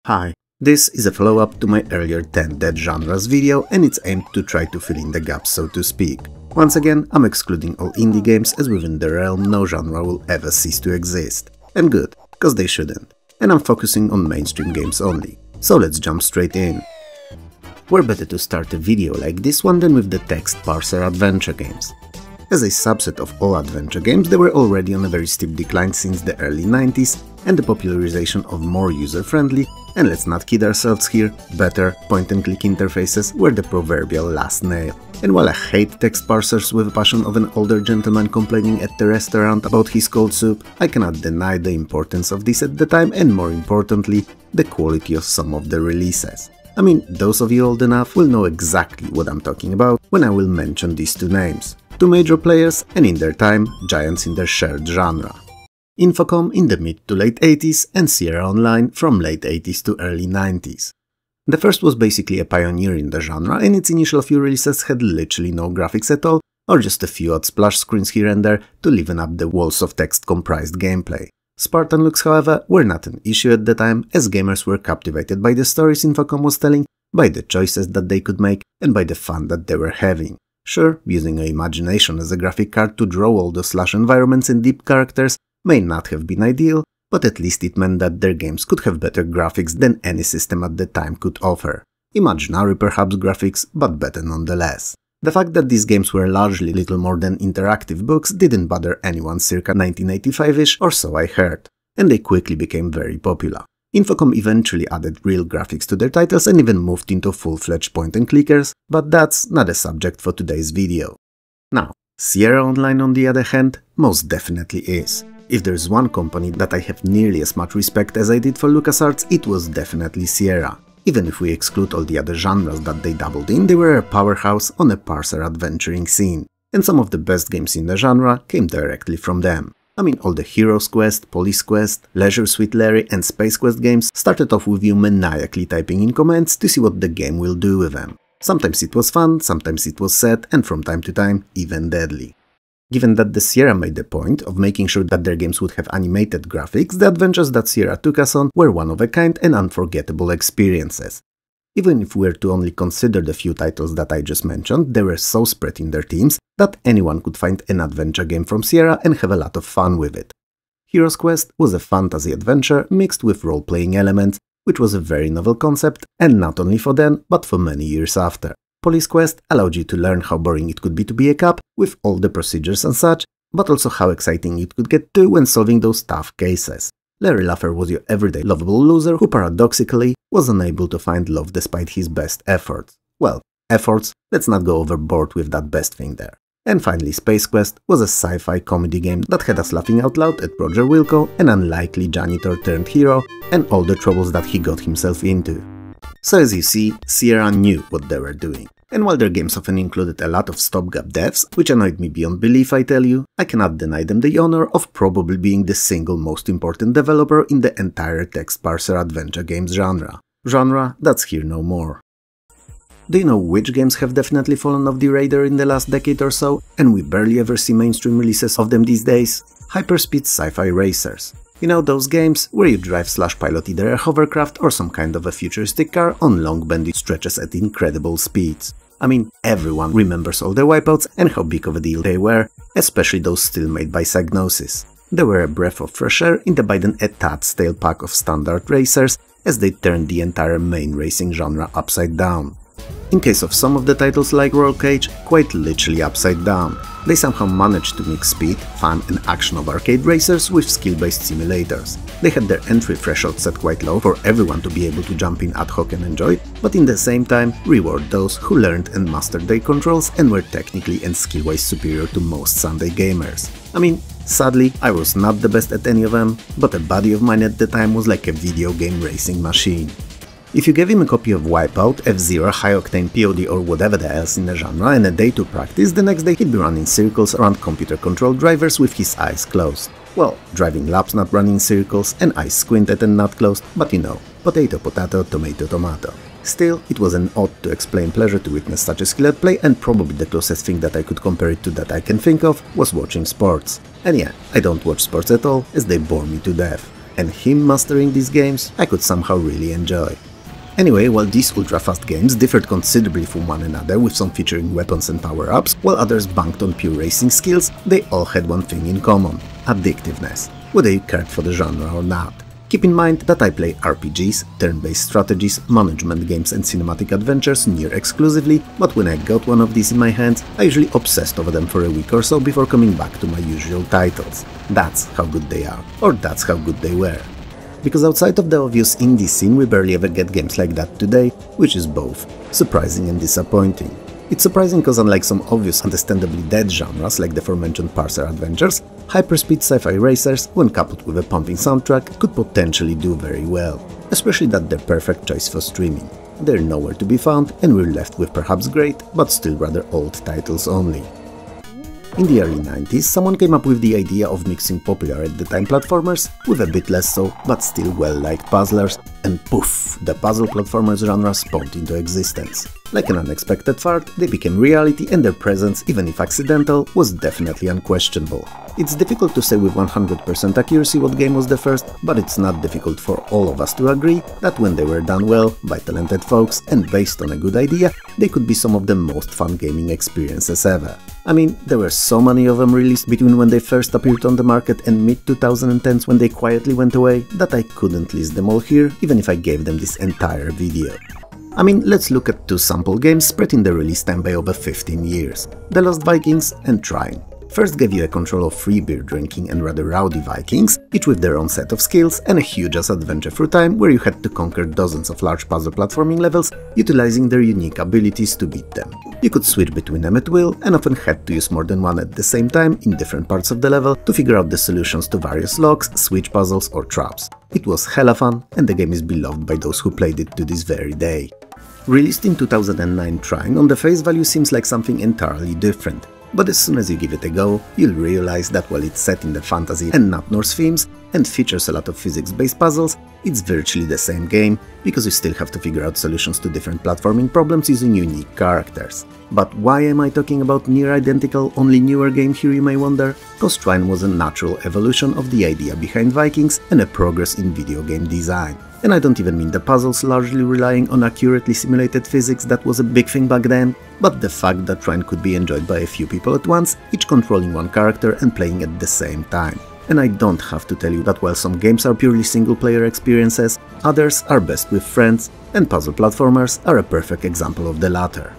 Hi, this is a follow-up to my earlier 10 dead genres video, and it's aimed to try to fill in the gaps, so to speak. Once again, I'm excluding all indie games, as within the realm no genre will ever cease to exist. And good, cause they shouldn't. And I'm focusing on mainstream games only. So let's jump straight in. Where better to start a video like this one than with the text parser adventure games. As a subset of all adventure games, they were already on a very steep decline since the early 90s, and the popularization of more user-friendly, and let's not kid ourselves here, better point-and-click interfaces were the proverbial last nail. And while I hate text parsers with the passion of an older gentleman complaining at the restaurant about his cold soup, I cannot deny the importance of this at the time, and more importantly, the quality of some of the releases. I mean, those of you old enough will know exactly what I'm talking about when I will mention these two names. Two major players, and in their time, giants in their shared genre. Infocom in the mid to late 80s and Sierra Online from late 80s to early 90s. The first was basically a pioneer in the genre, and its initial few releases had literally no graphics at all, or just a few odd splash screens here and there to liven up the walls of text-comprised gameplay. Spartan looks, however, were not an issue at the time, as gamers were captivated by the stories Infocom was telling, by the choices that they could make, and by the fun that they were having. Sure, using your imagination as a graphic card to draw all the slash environments and deep characters may not have been ideal, but at least it meant that their games could have better graphics than any system at the time could offer. Imaginary perhaps graphics, but better nonetheless. The fact that these games were largely little more than interactive books didn't bother anyone circa 1985-ish, or so I heard, and they quickly became very popular. Infocom eventually added real graphics to their titles and even moved into full-fledged point-and-clickers, but that's not a subject for today's video. Now, Sierra Online on the other hand, most definitely is. If there's one company that I have nearly as much respect as I did for LucasArts, it was definitely Sierra. Even if we exclude all the other genres that they dabbled in, they were a powerhouse on a parser adventuring scene, and some of the best games in the genre came directly from them. I mean, all the Heroes Quest, Police Quest, Leisure Suit Larry and Space Quest games started off with you maniacally typing in commands to see what the game will do with them. Sometimes it was fun, sometimes it was sad, and from time to time, even deadly. Given that the Sierra made the point of making sure that their games would have animated graphics, the adventures that Sierra took us on were one-of-a-kind and unforgettable experiences. Even if we were to only consider the few titles that I just mentioned, they were so spread in their themes that anyone could find an adventure game from Sierra and have a lot of fun with it. Heroes Quest was a fantasy adventure mixed with role-playing elements, which was a very novel concept, and not only for then, but for many years after. Police Quest allowed you to learn how boring it could be to be a cop, with all the procedures and such, but also how exciting it could get too when solving those tough cases. Larry Laffer was your everyday lovable loser who paradoxically was unable to find love despite his best efforts. Well, efforts, let's not go overboard with that best thing there. And finally, Space Quest was a sci-fi comedy game that had us laughing out loud at Roger Wilco, an unlikely janitor turned hero, and all the troubles that he got himself into. So as you see, Sierra knew what they were doing. And while their games often included a lot of stopgap devs, which annoyed me beyond belief I tell you, I cannot deny them the honor of probably being the single most important developer in the entire text parser adventure games genre. Genre that's here no more. Do you know which games have definitely fallen off the radar in the last decade or so, and we barely ever see mainstream releases of them these days? Hyperspeed sci-fi racers. You know those games where you drive/pilot either a hovercraft or some kind of a futuristic car on long bendy stretches at incredible speeds. I mean, everyone remembers all the wipeouts and how big of a deal they were, especially those still made by Psygnosis. They were a breath of fresh air in the by then a tad stale pack of standard racers, as they turned the entire main racing genre upside down. In case of some of the titles like Roll Cage, quite literally upside down. They somehow managed to mix speed, fun and action of arcade racers with skill-based simulators. They had their entry threshold set quite low for everyone to be able to jump in ad hoc and enjoy it, but in the same time reward those who learned and mastered their controls and were technically and skill-wise superior to most Sunday gamers. I mean, sadly, I was not the best at any of them, but a buddy of mine at the time was like a video game racing machine. If you gave him a copy of Wipeout, F-Zero, High Octane, POD or whatever the else in the genre and a day to practice, the next day he'd be running circles around computer-controlled drivers with his eyes closed. Well, driving laps, not running circles, and eyes squinted and not closed, but you know, potato potato, tomato tomato. Still, it was an odd to explain pleasure to witness such a skill at play, and probably the closest thing that I could compare it to that I can think of was watching sports. And yeah, I don't watch sports at all, as they bore me to death. and him mastering these games I could somehow really enjoy. Anyway, while these ultra-fast games differed considerably from one another, with some featuring weapons and power-ups, while others banked on pure racing skills, they all had one thing in common: addictiveness, whether you cared for the genre or not. Keep in mind that I play RPGs, turn-based strategies, management games and cinematic adventures near exclusively, but when I got one of these in my hands, I usually obsessed over them for a week or so before coming back to my usual titles. That's how good they are, or that's how good they were. Because outside of the obvious indie scene, we barely ever get games like that today, which is both surprising and disappointing. It's surprising because unlike some obvious understandably dead genres like the aforementioned Parser adventures, hyperspeed sci-fi racers, when coupled with a pumping soundtrack, could potentially do very well, especially that they're perfect choice for streaming. They're nowhere to be found, and we're left with perhaps great, but still rather old titles only. In the early 90s, someone came up with the idea of mixing popular at the time platformers with a bit less so, but still well-liked puzzlers, and poof, the puzzle platformers genre spawned into existence. Like an unexpected fart, they became reality, and their presence, even if accidental, was definitely unquestionable. It's difficult to say with 100% accuracy what game was the first, but it's not difficult for all of us to agree that when they were done well, by talented folks, and based on a good idea, they could be some of the most fun gaming experiences ever. I mean, there were so many of them released between when they first appeared on the market and mid-2010s when they quietly went away, that I couldn't list them all here, even if I gave them this entire video. I mean, let's look at two sample games spread in the release time by over 15 years. The Lost Vikings and Trine. First gave you a control of free beer drinking and rather rowdy Vikings, each with their own set of skills, and a huge-ass adventure through time where you had to conquer dozens of large puzzle platforming levels, utilizing their unique abilities to beat them. You could switch between them at will, and often had to use more than one at the same time in different parts of the level to figure out the solutions to various locks, switch puzzles or traps. It was hella fun, and the game is beloved by those who played it to this very day. Released in 2009, Trine on the face value seems like something entirely different. But as soon as you give it a go, you'll realize that while it's set in the fantasy and not Norse themes, and features a lot of physics-based puzzles, it's virtually the same game, because you still have to figure out solutions to different platforming problems using unique characters. But why am I talking about near-identical, only newer game here, you may wonder? Cause Trine was a natural evolution of the idea behind Vikings and a progress in video game design. And I don't even mean the puzzles largely relying on accurately simulated physics that was a big thing back then, but the fact that Trine could be enjoyed by a few people at once, each controlling one character and playing at the same time. And I don't have to tell you that while some games are purely single-player experiences, others are best with friends, and puzzle platformers are a perfect example of the latter.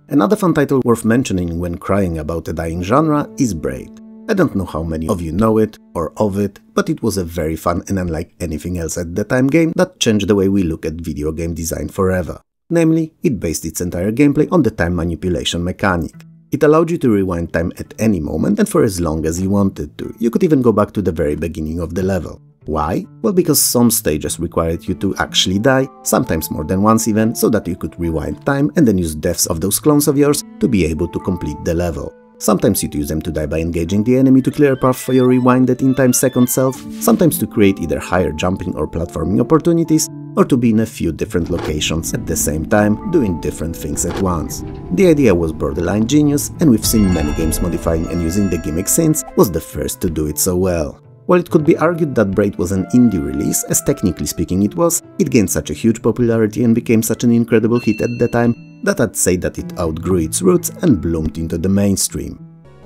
Another fun title worth mentioning when crying about a dying genre is Braid. I don't know how many of you know it or of it, but it was a very fun and unlike anything else at the time game that changed the way we look at video game design forever. Namely, it based its entire gameplay on the time manipulation mechanic. It allowed you to rewind time at any moment and for as long as you wanted to. You could even go back to the very beginning of the level. Why? Well, because some stages required you to actually die, sometimes more than once even, so that you could rewind time and then use deaths of those clones of yours to be able to complete the level. Sometimes you'd use them to die by engaging the enemy to clear a path for your rewinded in-time second self, sometimes to create either higher jumping or platforming opportunities, or to be in a few different locations at the same time, doing different things at once. The idea was borderline genius, and we've seen many games modifying and using the gimmick since, was the first to do it so well. While it could be argued that Braid was an indie release, as technically speaking it was, it gained such a huge popularity and became such an incredible hit at the time that I'd say that it outgrew its roots and bloomed into the mainstream.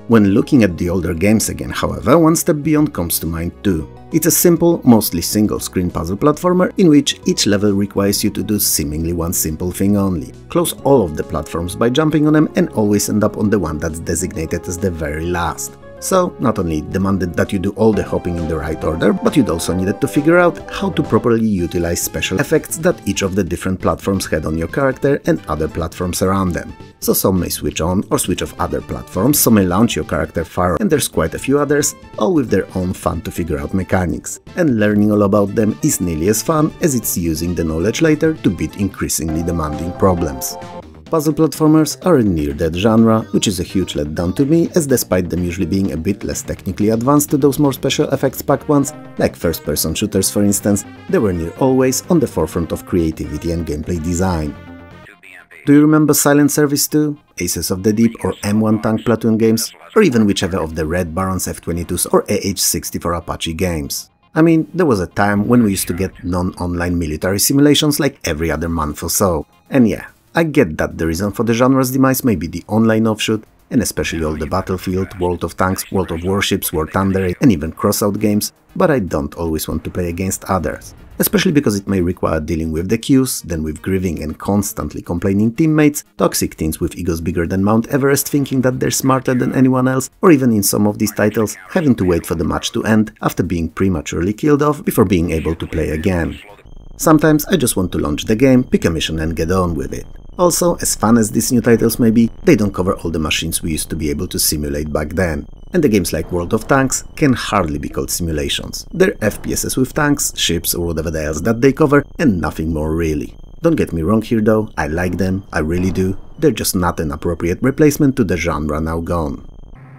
When looking at the older games again, however, one step beyond comes to mind too. It's a simple, mostly single-screen puzzle platformer in which each level requires you to do seemingly one simple thing only. Close all of the platforms by jumping on them and always end up on the one that's designated as the very last. So, not only it demanded that you do all the hopping in the right order, but you'd also needed to figure out how to properly utilize special effects that each of the different platforms had on your character and other platforms around them. So some may switch on or switch off other platforms, some may launch your character far, and there's quite a few others, all with their own fun to figure out mechanics. And learning all about them is nearly as fun as it's using the knowledge later to beat increasingly demanding problems. Puzzle platformers are a near-dead genre, which is a huge letdown to me, as despite them usually being a bit less technically advanced to those more special effects-packed ones, like first-person shooters for instance, they were near always on the forefront of creativity and gameplay design. Do you remember Silent Service 2, Aces of the Deep or M1 Tank Platoon games, or even whichever of the Red Baron's F-22s or AH-64 Apache games? I mean, there was a time when we used to get non-online military simulations like every other month or so. And yeah, I get that the reason for the genre's demise may be the online offshoot, and especially all the Battlefield, World of Tanks, World of Warships, War Thunder, and even crossout games, but I don't always want to play against others. Especially because it may require dealing with the queues, then with grieving and constantly complaining teammates, toxic teens with egos bigger than Mount Everest thinking that they're smarter than anyone else, or even in some of these titles, having to wait for the match to end after being prematurely killed off before being able to play again. Sometimes I just want to launch the game, pick a mission and get on with it. Also, as fun as these new titles may be, they don't cover all the machines we used to be able to simulate back then. And the games like World of Tanks can hardly be called simulations. They're FPSs with tanks, ships or whatever else that they cover, and nothing more really. Don't get me wrong here though, I like them, I really do. They're just not an appropriate replacement to the genre now gone.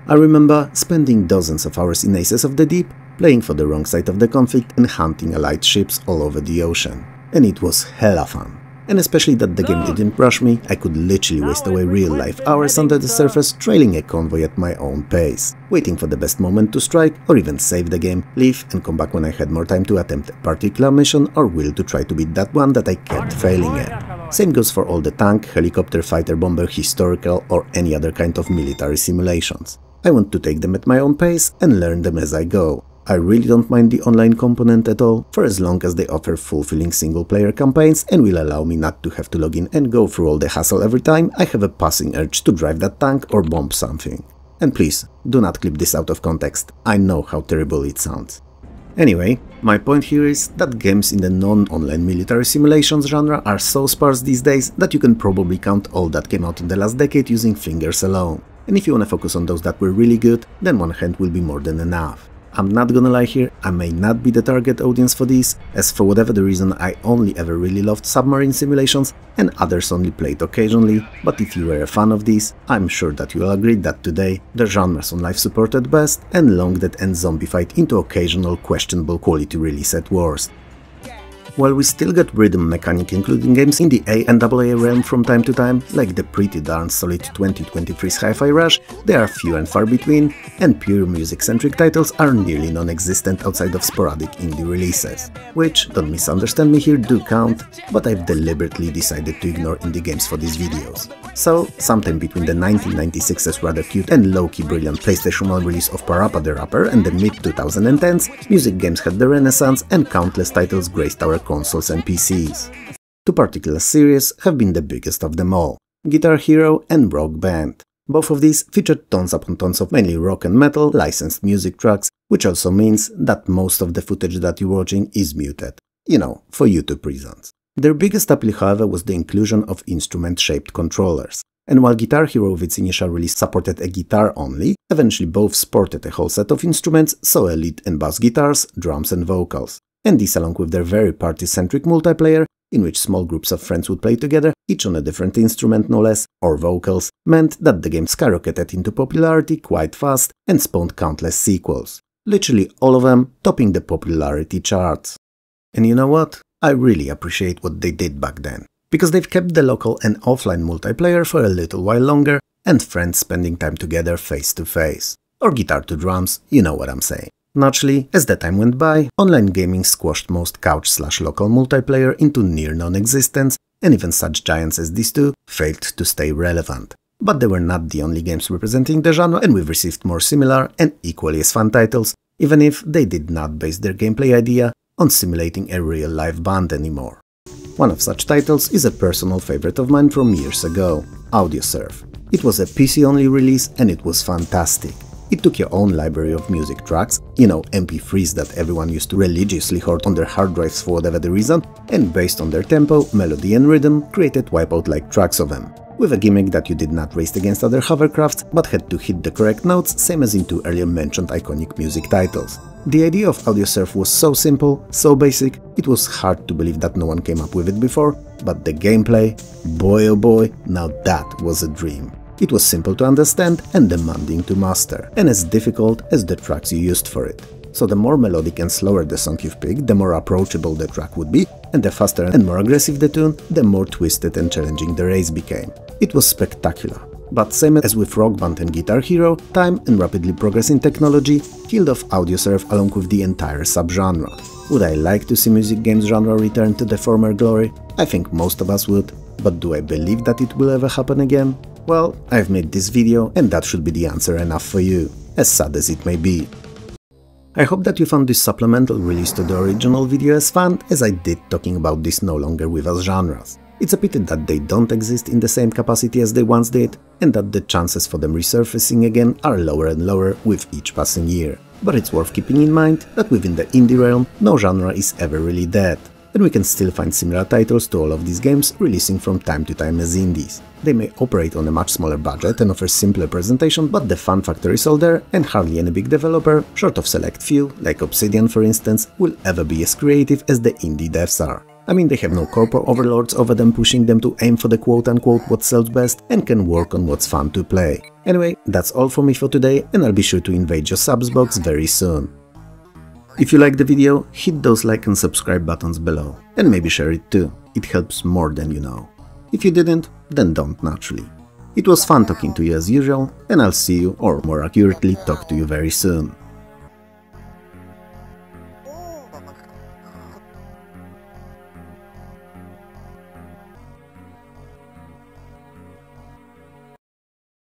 I remember spending dozens of hours in Aces of the Deep, playing for the wrong side of the conflict and hunting allied ships all over the ocean. And it was hella fun. And especially that the game didn't rush me, I could literally waste away real-life hours under the surface trailing a convoy at my own pace, waiting for the best moment to strike, or even save the game, leave and come back when I had more time to attempt a particular mission or will to try to beat that one that I kept failing at. Same goes for all the tank, helicopter, fighter, bomber, historical or any other kind of military simulations. I want to take them at my own pace and learn them as I go. I really don't mind the online component at all, for as long as they offer fulfilling single-player campaigns and will allow me not to have to log in and go through all the hassle every time I have a passing urge to drive that tank or bomb something. And please, do not clip this out of context, I know how terrible it sounds. Anyway, my point here is that games in the non-online military simulations genre are so sparse these days that you can probably count all that came out in the last decade using fingers alone. And if you wanna focus on those that were really good, then one hand will be more than enough. I'm not gonna lie here, I may not be the target audience for these, as for whatever the reason I only ever really loved submarine simulations and others only played occasionally, but if you were a fan of these, I'm sure that you'll agree that today the genres on life support at best and long dead and zombified into occasional questionable quality release at worst. While we still get rhythm mechanic including games in the A and AA realm from time to time, like the pretty darn solid 2023 Sci-Fi Rush, they are few and far between, and pure music-centric titles are nearly non-existent outside of sporadic indie releases. Which, don't misunderstand me here, do count, but I've deliberately decided to ignore indie games for these videos. So, sometime between the 1996's rather cute and low-key brilliant PlayStation 1 release of Parappa the Rapper and the mid-2010s, music games had the renaissance and countless titles graced our consoles and PCs. Two particular series have been the biggest of them all, Guitar Hero and Rock Band. Both of these featured tons upon tons of mainly rock and metal licensed music tracks, which also means that most of the footage that you're watching is muted. You know, for YouTube reasons. Their biggest appeal, however, was the inclusion of instrument-shaped controllers. And while Guitar Hero with its initial release supported a guitar only, eventually both sported a whole set of instruments, so a lead and bass guitars, drums and vocals. And this along with their very party-centric multiplayer, in which small groups of friends would play together, each on a different instrument no less, or vocals, meant that the game skyrocketed into popularity quite fast and spawned countless sequels. Literally all of them topping the popularity charts. And you know what? I really appreciate what they did back then, because they've kept the local and offline multiplayer for a little while longer, and friends spending time together face to face. Or guitar to drums, you know what I'm saying. Naturally, as the time went by, online gaming squashed most couch/local multiplayer into near non-existence, and even such giants as these two failed to stay relevant. But they were not the only games representing the genre, and we've received more similar and equally as fun titles, even if they did not base their gameplay idea on simulating a real-life band anymore. One of such titles is a personal favorite of mine from years ago, Audiosurf. It was a PC-only release and it was fantastic. It took your own library of music tracks, you know, MP3s that everyone used to religiously hoard on their hard drives for whatever the reason, and based on their tempo, melody and rhythm, created Wipeout-like tracks of them. With a gimmick that you did not race against other hovercrafts, but had to hit the correct notes, same as in two earlier mentioned iconic music titles. The idea of Audiosurf was so simple, so basic, it was hard to believe that no one came up with it before, but the gameplay, boy oh boy, now that was a dream. It was simple to understand and demanding to master, and as difficult as the tracks you used for it. So the more melodic and slower the song you've picked, the more approachable the track would be, and the faster and more aggressive the tune, the more twisted and challenging the race became. It was spectacular. But same as with Rock Band and Guitar Hero, time and rapidly progressing technology killed off audiosurf along with the entire subgenre. Would I like to see music games genre return to the former glory? I think most of us would, but do I believe that it will ever happen again? Well, I've made this video and that should be the answer enough for you, as sad as it may be. I hope that you found this supplemental release to the original video as fun as I did talking about these no longer with us genres. It's a pity that they don't exist in the same capacity as they once did, and that the chances for them resurfacing again are lower and lower with each passing year. But it's worth keeping in mind that within the indie realm, no genre is ever really dead, and we can still find similar titles to all of these games releasing from time to time as indies. They may operate on a much smaller budget and offer simpler presentation, but the fun factor is all there, and hardly any big developer, short of select few, like Obsidian for instance, will ever be as creative as the indie devs are. I mean, they have no corporate overlords over them pushing them to aim for the quote-unquote what sells best and can work on what's fun to play. Anyway, that's all for me for today, and I'll be sure to invade your subs box very soon. If you liked the video, hit those like and subscribe buttons below, and maybe share it too, it helps more than you know. If you didn't, then don't naturally. It was fun talking to you as usual, and I'll see you, or more accurately, talk to you very soon.